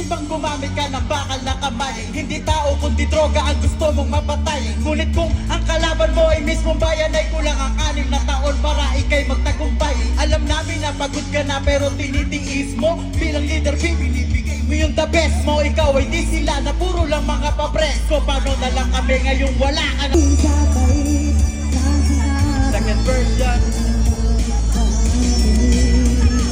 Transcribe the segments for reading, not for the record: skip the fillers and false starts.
bang gumamit ka ng bakal na kamay? Hindi tao kundi droga ang gusto mong mapatay. Ngunit kung ang kalaban mo ay mismong bayan, ay kulang ang 6 na taon para ikay magtagumpay. Alam namin na pagod ka na pero tinitiis mo. Bilang leader, binibigay mo yung the best mo. Ikaw ay di sila na puro lang mga papresko. Paano na lang kami ngayong wala ka na? Second version.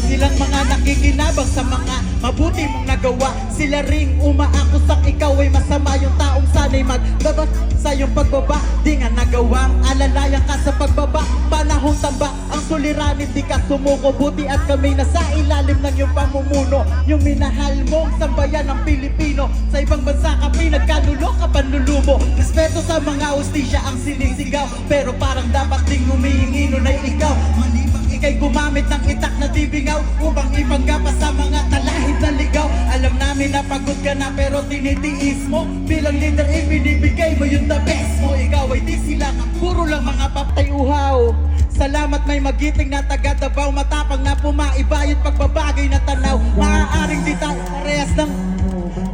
Silang mga nakikinabang sa mga mabuti mong nagawa. Sila ring umaakus ang ikaw ay masama. Yung taong sana'y magbabas sa iyong pagbaba, di nga nagawang alalayan ka sa pagbaba. Panahon tamba ang suliranin, di ka sumuko. Buti at kami nasa ilalim ng iyong pamumuno. Yung minahal mong sambayan ng Pilipino. Sa ibang bansa ka pinagkanulo ka panlulumo. Respeto sa mga ustisya ang sinisigaw, pero parang dapat ding humihingi nun ay ikaw. Malibang ikay gumamit ng itak na dibingaw upang ipanggapa sa mga talahib na ligaw. Alam namin na pagod ka na pero tinitiis mo. Bilang leader ibinibigay mo yung the best mo. Ikaw ay di sila, puro lang mga paptay uhaw. Salamat may magiting na taga Davao, matapang na pumaibayot pagbabagay na tanaw. Maaaring di tayo parehas ng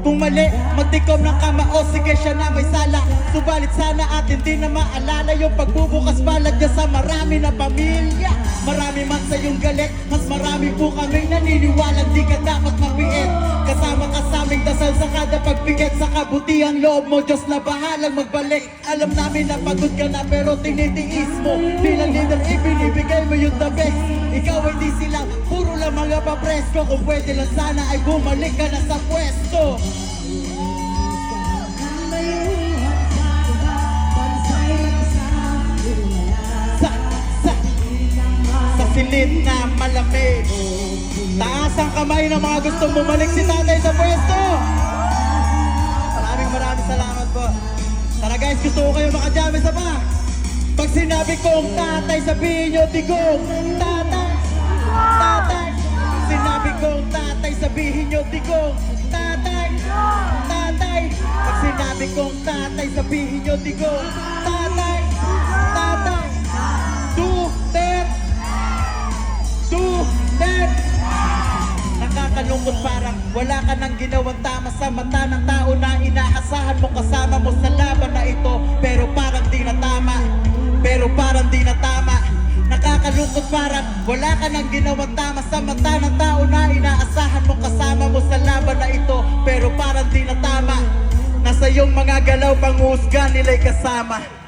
kung mali, magtikom ng kamao, sige siya na may sala. Subalit sana atin di na maalala yung pagbubukas palad niya sa marami na pamilya. Marami man sa iyong galit, mas marami po kaming naniniwala di ka dapat mapiit. Kasama ka sa aming dasal sa kada pagbigay. Sa kabutihang loob mo, Diyos na bahalang magbalik. Alam namin na pagod ka na pero tinitiis mo. Bilang leader, ibinibigay mo yung the best. Ikaw ay di sila, puro lang mga papresko. Kung pwede lang sana ay bumalik ka na sa pwesto. Sa silid na malamig, taas ang kamay ng mga gustong bumalik si tatay sa pwesto. Maraming salamat po. Tara guys, gusto ko kayo makajami sa ba? Pag sinabi kong tatay, sabihin nyo digong tatay, tatay. Pag sinabi kong tatay, sabihin nyo digong tatay, tatay. Pag sinabi kong tatay, sabihin nyo digong tatay, tatay. Nakakalungkot parang wala ka nang ginawang tama sa mata ng tao na inaasahan mo kasama mo sa laban na ito. Pero parang di na tama, pero parang di na tama. Nakakalungkot parang wala ka nang ginawang tama sa mata ng tao na inaasahan mo kasama mo sa laban na ito. Pero parang di na tama. Nasa iyong mga galaw, panghusga nila'y kasama.